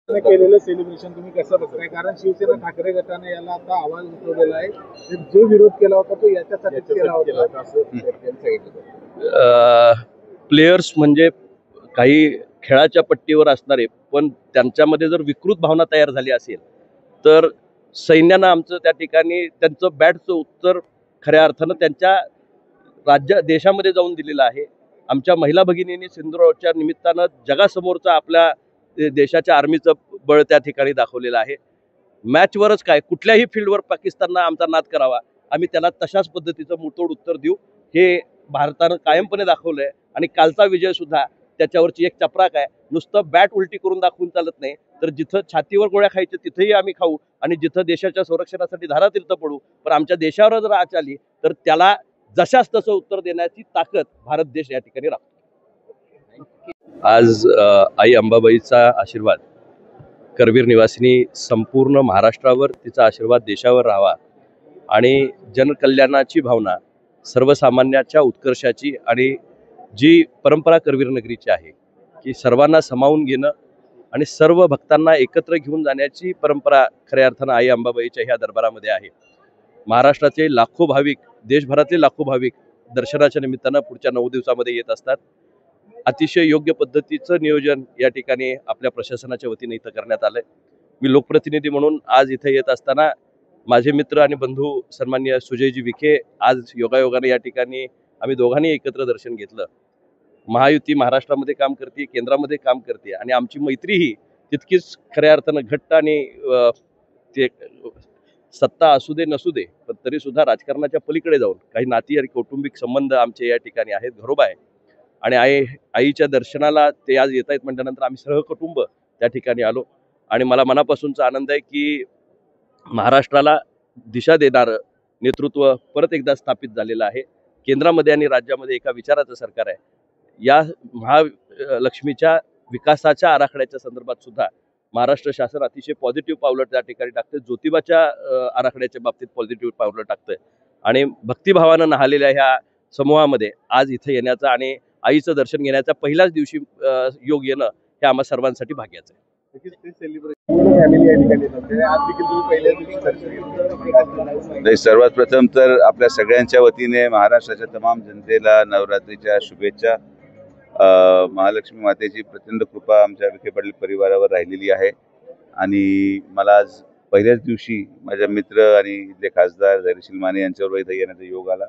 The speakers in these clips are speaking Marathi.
केलेलं सेलिब्रेशन तुम्ही कसं बघताय? कारण शिवसेना ठाकरे गटाने याला आता आवाज उठवलेला आहे. जो विरोध केला होता तो याच्यासाठीच केला होता असं त्यांनी सांगितलं. प्लेयर्स म्हणजे काही खेळाच्या पट्टीवर असणारे, पण त्यांच्यामध्ये जर विकृत भावना तयार झाली असेल तर सैन्यानं आमचं त्या ठिकाणी त्यांचं बॅटचं उत्तर खऱ्या अर्थानं त्यांच्या देशामध्ये जाऊन दिलेलं आहे. आमच्या महिला भगिनींनी सिंधुरावच्या निमित्तानं जगासमोरचं आपल्या देशाच्या आर्मीचं बळ त्या ठिकाणी दाखवलेलं आहे. मॅचवरच काय, कुठल्याही फील्डवर पाकिस्ताननं आमचा नाद करावा, आम्ही त्याला तशाच पद्धतीचं मुळतोड उत्तर देऊ, हे भारतानं कायमपणे दाखवलंय. आणि कालचा विजय सुद्धा त्याच्यावरची एक चपराक आहे. नुसतं बॅट उलटी करून दाखवून चालत नाही, तर जिथं छातीवर गोळ्या खायच्या तिथेही आम्ही खाऊ, आणि जिथं देशाच्या संरक्षणासाठी धारातीर्थ पडू. पण आमच्या देशावर जर आच आली तर त्याला जशाच तसं उत्तर देण्याची ताकद भारत देश या ठिकाणी राखतो. आज आई अंबाबाईचा आशीर्वाद करवीर निवासिनी संपूर्ण महाराष्ट्रावर, तिचा आशीर्वाद देशावर राहावा, आणि जनकल्याणाची भावना, सर्वसामान्याच्या उत्कर्षाची, आणि जी परंपरा करवीर नगरीची आहे की सर्वांना सामावून घेणं आणि सर्व भक्तांना एकत्र घेऊन जाण्याची परंपरा खऱ्या अर्थानं आई अंबाबाईच्या ह्या दरबारामध्ये आहे. महाराष्ट्राचे लाखो भाविक, देशभरातले लाखो भाविक दर्शनाच्या निमित्तानं पुढच्या 9 दिवसामध्ये येत असतात. अतिशय योग्य पद्धतीचं नियोजन या ठिकाणी आपल्या प्रशासनाच्या वतीने इथं करण्यात आलंय. मी लोकप्रतिनिधी म्हणून आज इथे येत असताना माझे मित्र आणि बंधू सन्माननीय सुजयजी विखे आज योगायोगाने या ठिकाणी आम्ही दोघांनी एकत्र दर्शन घेतलं. महायुती महाराष्ट्रामध्ये काम करते, केंद्रामध्ये काम करते, आणि आमची मैत्री ही तितकीच खऱ्या अर्थानं घट्ट, आणि ते सत्ता असू दे नसू दे, पण तरी सुद्धा राजकारणाच्या पलीकडे जाऊन काही नाती आणि कौटुंबिक संबंध आमचे या ठिकाणी आहेत, घरोबा आहे. आणि आईच्या दर्शनाला ते आज येत आहेत म्हटल्यानंतर आम्ही सहकुटुंब त्या ठिकाणी आलो, आणि मला मनापासूनचा आनंद आहे की महाराष्ट्राला दिशा देणारं नेतृत्व परत एकदा स्थापित झालेलं आहे. केंद्रामध्ये आणि राज्यामध्ये एका विचाराचं सरकार आहे. या महालक्ष्मीच्या विकासाच्या आराखड्याच्या संदर्भात सुद्धा महाराष्ट्र शासन अतिशय पॉझिटिव्ह पावलं त्या ठिकाणी टाकते. ज्योतिबाच्या आराखड्याच्या बाबतीत पॉझिटिव्ह पावलं टाकतंय, आणि भक्तिभावानं नाहलेल्या ह्या समूहामध्ये आज इथे येण्याचा आणि आईचं दर्शन घेण्याचा पहिल्याच दिवशी योग येणं हे आम्हा सर्वांसाठी भाग्याचं आहे. नाही, सर्वात प्रथम तर आपल्या सगळ्यांच्या वतीने महाराष्ट्राच्या तमाम जनतेला नवरात्रीच्या शुभेच्छा. महालक्ष्मी मातेची प्रचंड कृपा आमच्या विखे पाटील परिवारावर राहिलेली आहे, आणि मला आज पहिल्याच दिवशी माझ्या मित्र आणि इथले खासदार धैर्यशील माने यांच्यावर इथं येण्याचा योग आला.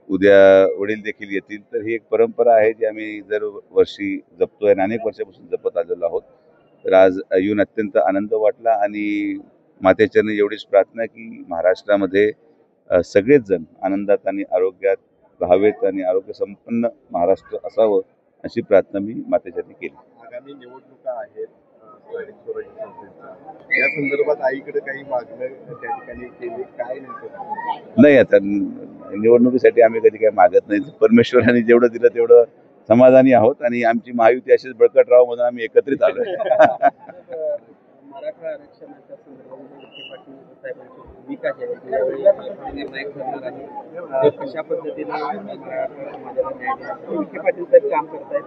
उद्या वडील देखील येतील. तर ही एक परंपरा आहे जी आम्ही दरवर्षी जपतोय आणि अनेक वर्षापासून जपत आलेलो आहोत. तर आज येऊन अत्यंत आनंद वाटला, आणि मातेचरणी एवढीच प्रार्थना की महाराष्ट्रामध्ये सगळेच जण आनंदात आणि आरोग्यात राहावेत, आणि आरोग्य संपन्न महाराष्ट्र असावं अशी प्रार्थना मी मातेचरणी केली. आगामी निवडणुका आहेत या संदर्भात आईकडे काही मागणं त्या ठिकाणी केली काय नाही, आता निवडणुकीसाठी आम्ही कधी काही मागत नाही. परमेश्वराने जेवढं दिलं तेवढं समाधानी आहोत, आणि आमची महायुती अशीच बळकट राहावं म्हणून आम्ही एकत्रित आलोय. मराठा आरक्षणाच्या संदर्भामध्ये विखे पाटील साहेबांची भूमिका जी आहे निर्णायक ठरणार आहे. कशा पद्धतीने मराठा समाजाला न्याय देण्यासाठी विखे पाटील साहेब काम करतायत?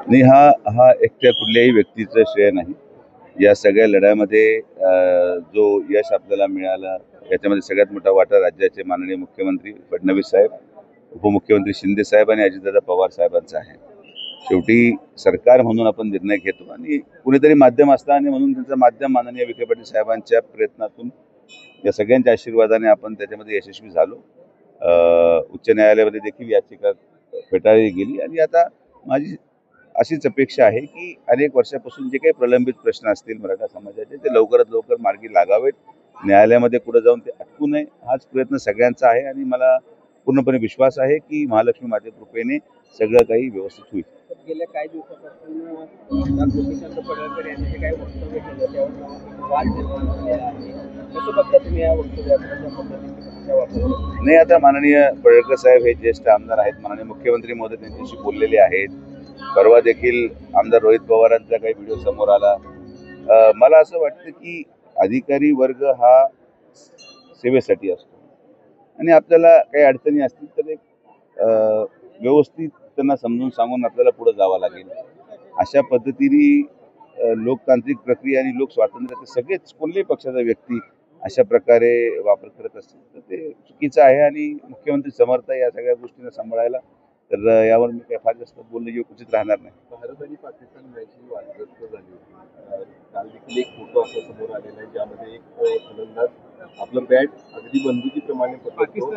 नाही, हा एकट्या कुठल्याही व्यक्तीचं श्रेय नाही. या सगळ्या लढ्यामध्ये जो यश आपल्याला मिळालं याच्यामध्ये सगळ्यात मोठा वाटा राज्याचे माननीय मुख्यमंत्री फडणवीस साहेब, उपमुख्यमंत्री शिंदे साहेब आणि अजितदादा पवार साहेबांचा आहे. शेवटी सरकार म्हणून आपण निर्णय घेतो, आणि कुणीतरी माध्यम असतं, आणि म्हणून त्यांचं माध्यम माननीय विखे पाटील साहेबांच्या प्रयत्नातून या सगळ्यांच्या आशीर्वादाने आपण त्याच्यामध्ये यशस्वी झालो. उच्च न्यायालयामध्ये देखील याचिका फेटाळली गेली, आणि आता माझी अशीच अपेक्षा आहे की अनेक वर्षापासून जे काही प्रलंबित प्रश्न असतील मराठा समाजाचे ते लवकरात लवकर मार्गी लागावेत. न्यायालयामध्ये पुढे जाऊन ते अटकू नये हाच प्रयत्न सगळ्यांचा आहे, आणि मला पूर्णपणे विश्वास आहे की महालक्ष्मी माते कृपेने सगळं काही व्यवस्थित होईल. गेल्या काही दिवसापासून गोपीचंद पडळकर यांनी जे काही वक्तव्य केलं त्यावर वाद निर्माण झालेला आहे. कसं बघता तुम्ही या वक्तव्याकडे? नाही, आता माननीय पडळकर साहेब हे ज्येष्ठ आमदार आहेत. माननीय मुख्यमंत्री महोदय त्यांच्याशी बोललेले आहेत. परवा देखील आमदार रोहित पवारांचा काही व्हिडिओ समोर आला. मला असं वाटतं की अधिकारी वर्ग हा सेवेसाठी असतो, आणि आपल्याला काही अडचणी असतील तर एक व्यवस्थित त्यांना समजून सांगून आपल्याला पुढे जावं लागेल. अशा पद्धतीने लोकतांत्रिक प्रक्रिया आणि लोक स्वातंत्र्य सगळेच कोणत्याही पक्षाचा व्यक्ती अशा प्रकारे वापर करत असतील तर ते चुकीचं आहे आणि मुख्यमंत्री समर्थ आहे या सगळ्या गोष्टींना सांभाळायला. तर यावर मी काही फार जास्त बोलणं योग्य उचित राहणार नाही. भारत आणि पाकिस्तान मॅच ही वादग्रस्त झाली होती. काल देखील एक फोटो असा समोर आलेला आहे ज्यामध्ये एक फलंदाज आपलं बॅट अगदी बंदुकीप्रमाणे पकडतो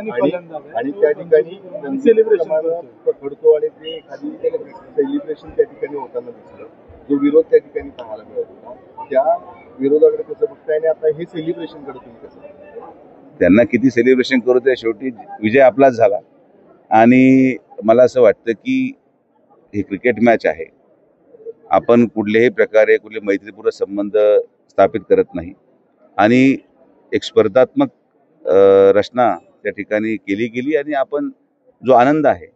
आणि त्या ठिकाणी सेलिब्रेशन पकडतो आणि ते खाली सेलिब्रेशन त्या ठिकाणी होताना दिसलं. जो विरोध त्या ठिकाणी पाहायला मिळत होता त्या विरोधाकडे कसं बघताय आणि आता हे सेलिब्रेशन कडे तुम्ही कसं बघताय? त्यांना किती सेलिब्रेशन करू दे, शेवटी विजय आपलाच झाला. आणि मला असं वाटतं की ही क्रिकेट मॅच आहे, आपण कुठल्याही प्रकारे कुठले मैत्रीपूर्ण संबंध स्थापित करत नाही आणि एक स्पर्धात्मक रचना त्या ठिकाणी केली गेली आणि आपण जो आनंद आहे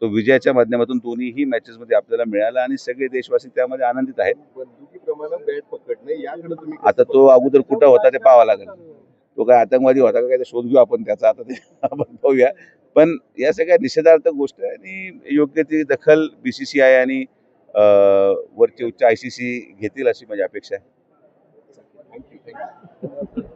तो विजयाच्या माध्यमातून दोन्हीही मॅचेसमध्ये आपल्याला मिळाला आणि सगळे देशवासी त्यामध्ये आनंदित आहेत. बंदुकीप्रमाणे बॅट पकडणे याकडे तुम्ही आता तो अगोदर कुठं होता ते पाहावं लागेल. तो काय आतंकवादी होता का काय ते शोध घेऊ आपण त्याचा, आता ते आपण पाहूया. पण या सगळ्या निषेधार्थ गोष्ट आणि योग्य ती दखल BCCI आणि वरचे उच्च ICC घेतील अशी माझी अपेक्षा आहे.